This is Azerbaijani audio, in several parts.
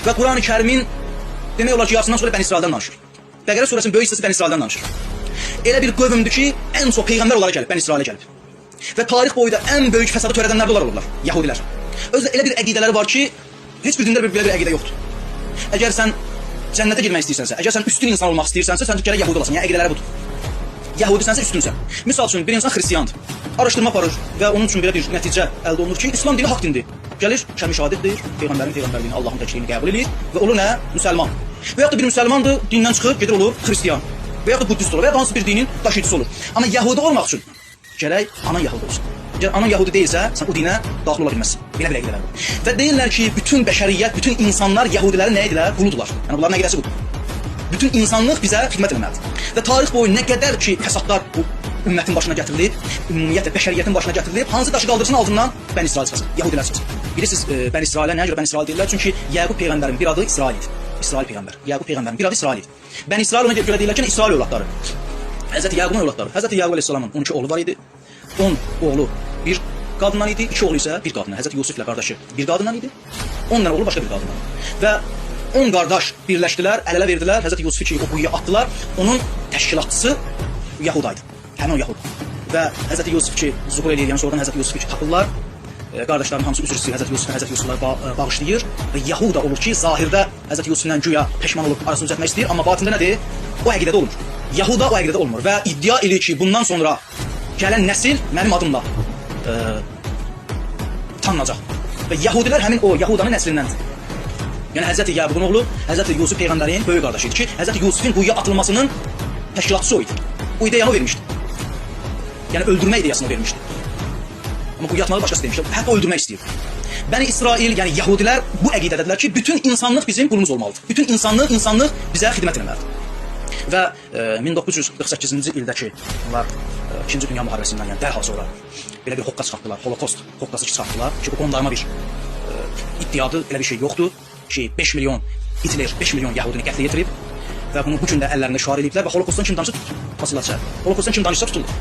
Və Quran-ı Kərimin demək olar ki, yarısından sonra Bəni İsraildən danışır. Bəqərə surəsinin böyük hissəsi Bəni İsraildən danışır. Elə bir qövmdür ki, ən çox peyğəmbər onlara gəlib, Bəni İsrailə gəlib. Və tarix boyu da ən böyük fəsadı törədənlər də onlar olurlar, Yahudilər. Özdə elə bir əqidələri var ki, heç bir dində belə bir əqidə yoxdur. Əgər sən cənnətə girmək istəyirsənsə, əgər sən üstün insan olmaq istəyirsənsə, sən gərək Yahudi olasan. Yəni əqidələri budur. Yahudisənsə üstünsən. Misal üçün bir insan xristiyandır. Araşdırma aparır və onun üçün belə bir nəticə əldə olunur ki, İslam dini haqq dindir. Gəlir, şəmi şahadət deyir, peyğəmbərin peyğəmbərliyini, Allahın təkliyini qəbul edir və olur nə? Müsəlman. Və ya da bir müsəlmandır, dindən çıxır, gedir olur xristiyan. Və ya da buddist olur və ya da hansı bir dinin daşıyıcısı olur. Amma Yahudi olmaq üçün gərək anan Yahudi olsun. Əgər anan Yahudi deyilsə, sən o dinə daxil ola bilməzsən. Belə bir əqidələr var. Və deyirlər ki, bütün bəşəriyyət, bütün insanlar Yahudilərin nə idilər? Quludular. Yəni bunların əqidəsi budur. Bütün insanlıq bizə xidmət etməlidir. Və tarix boyu nə qədər ki, fəsadlar bu ümmətin başına gətirilib, ümumiyyətlə bəşəriyyətin başına gətirilib, hansı daşı qaldırsın altından Bəni İsrail çıxasın, Yahudilər çıxasın. Bilirsiniz, Bəni İsrailə nəyə görə Bəni İsrail deyirlər? Çünki Yaqub peyğəmbərin bir adı İsrail idi. İsrail peyğəmbər. Yaqub peyğəmbərin bir adı İsrail idi. Bəni İsrail ona görə deyirlər ki, İsrail övladları. Həzrəti Yaqubun övladları. Həzrəti Yaqub əleyhissalamın 12 oğlu var idi. 10 oğlu bir qadından idi, 2 oğlu isə bir qadından. Həzrəti Yusiflə qardaşı bir qadından idi. 10 dənə oğlu başqa bir qadından. Və 10 qardaş birləşdilər, əl-ələ verdilər, Həzrəti Yusifi ki, o quyuya atdılar. Onun təşkilatçısı Yahudaydı. Həmin o Yahud. Və Həzrəti Yusif ki, zuhur eləyir, yəni sonradan Həzrəti Yusifi ki, tapırlar. Qardaşların hamısı üzr istəyir, Həzrəti Yusiflər bağışlayır və Yahuda olur ki, zahirdə Həzrəti Yusifdən güya peşman olub arasını düzəltmək istəyir, amma batində nədir? O əqidədə olmur. Yahuda o əqidədə olmur və iddia edir ki, bundan sonra gələn nəsil mənim adımla tanınacaq. Və Yahudilər həmin o Yahudanın nəslindəndir. Yəni Həzrəti Yaqubun oğlu Həzrəti Yusif peyğəmbərin böyük qardaşı idi ki, Həzrəti Yusifin quyuya atılmasının təşkilatçısı o idi. Bu ideyanı o vermişdi. Yəni öldürmə ideyasını vermişdi. Amma quyuya atmağı başqası demişdi. Hətta öldürmək istəyirdi. Bəni İsrail, yəni Yahudilər bu əqidədədirlər ki, bütün insanlıq bizim qulumuz olmalıdır. Bütün insanlıq bizə xidmət etməlidir. Və 1948-ci ildəki onlar 2-ci Dünya müharibəsindən, yəni dərhal sonra belə bir hoqqa çıxartdılar, Holokost hoqqası çıxartdılar ki, bu qondarma bir iddiadır, elə bir şey yoxdur ki, 5 milyon Hitler 5 milyon Yahudini qətlə yetirib və bunu bu gün də əllərində şüar ediblər və Holokostdan kim danışsa fasılatçı. Holokostdan kim danışsa tutulur.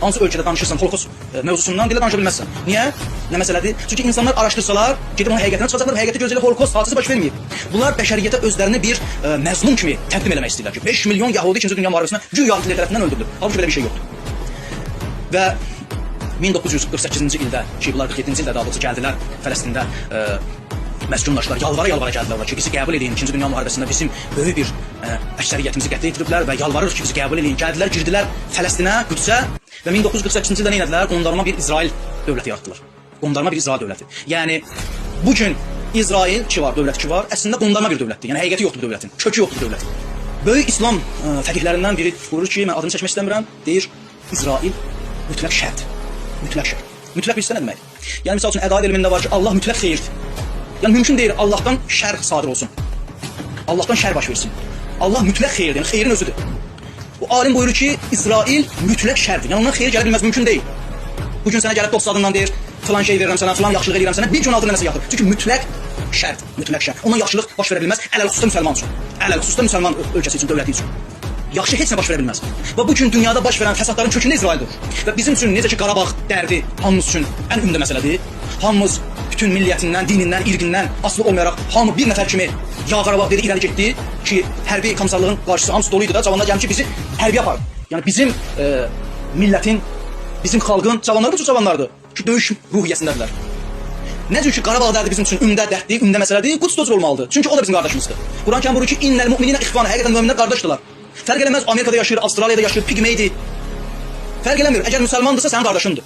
Hansı ölkədə danışırsan Holokost mövzusundan dilə danışa bilməzsən. Niyə? Nə məsələdir? Çünki insanlar araşdırsalar, gedib onun həqiqətinə çıxacaqlar, həqiqətdə gözələ Holokost hadisəsi baş verməyib. Bunlar bəşəriyyətə özlərini bir məzlum kimi təqdim eləmək istəyirlər ki, 5 milyon Yahudi 2-ci Dünya müharibəsində güya Hitler tərəfindən öldürülüb. Halbuki belə bir şey yoxdur. Və 1948-ci ildə ki, bunlar 47-ci ildə daha doğrusu gəldilər Fələstində məskunlaşdılar, yalvara gəldilər ki, bizi qəbul edin. 2-ci Dünya müharibəsində bizim böyük bir əksəriyyətimizi qətlə yetiriblər və yalvarır ki, bizi qəbul edin. Gəldilər, girdilər Fələstinə, Qüdsə və 1948-ci ildə nə etdilər? Qondarma bir İsrail dövləti yaratdılar. Qondarma bir İsrail dövləti. Yəni bu gün İsrail ki var, dövlət ki var, əslində qondarma bir dövlətdir. Yəni həqiqəti yoxdur dövlətin, kökü yoxdur dövlətin. Böyük İslam fəqihlərindən biri buyurur ki, mən adını çəkmək istəmirəm, deyir İsrail mütləq şərdir. Mütləq şər. Mütləq bilirsə nə deməkdir? Yəni misal üçün əqaid elmində var ki, Allah mütləq xeyirdir. Yəni mümkün deyil Allahdan şər sadir olsun. Allahdan şər baş versin. Allah mütləq xeyirdir, yəni xeyrin özüdür. Bu alim buyurur ki, İsrail mütləq şərdir. Yəni ondan xeyir gələ bilməz, mümkün deyil. Bugün sənə gəlib dost adından deyir, filan şey verirəm sənə, filan yaxşılıq edirəm sənə, bir gün altında nəsə yatır. Çünki mütləq şərdir, mütləq şər. Ondan yaxşılıq baş verə bilməz, ələl-xüsusda müsəlman üçün. Ələl-xüsusda müsəlman ölkəsi üçün, dövləti üçün. Yaxşı heç nə baş verə bilməz. Və bu gün dünyada baş verən fəsadların kökündə İsraildir. Və bizim üçün necə ki Qarabağ dərdi hamımız üçün ən ümdə məsələdir. Hamımız bütün milliyyətindən, dinindən, irqindən asılı olmayaraq hamı bir nəfər kimi Ya Qarabağ dedi, irəli getdi ki, hərbi komissarlığın qarşısı hamısı doluydu da, cavanlar gəlmiş ki, bizi hərbi yapar. Yəni bizim millətin, bizim xalqın cavanları bu cür cavanlardır ki, döyüş ruhiyyəsindədirlər. Necə ki Qarabağ dərdi bizim üçün ümdə dərddir, ümdə məsələdir, Quds da olmalıdır. Çünki o da bizim qardaşımızdır. Quran-Kərim buyurur ki, innəl mu'minina ixvan, həqiqətən möminlər qardaşdırlar. Fərq eləməz Amerikada yaşayır, Avstraliyada yaşayır, pigmeydir. Fərq eləmir. Əgər müsəlmandırsa sənin qardaşındır.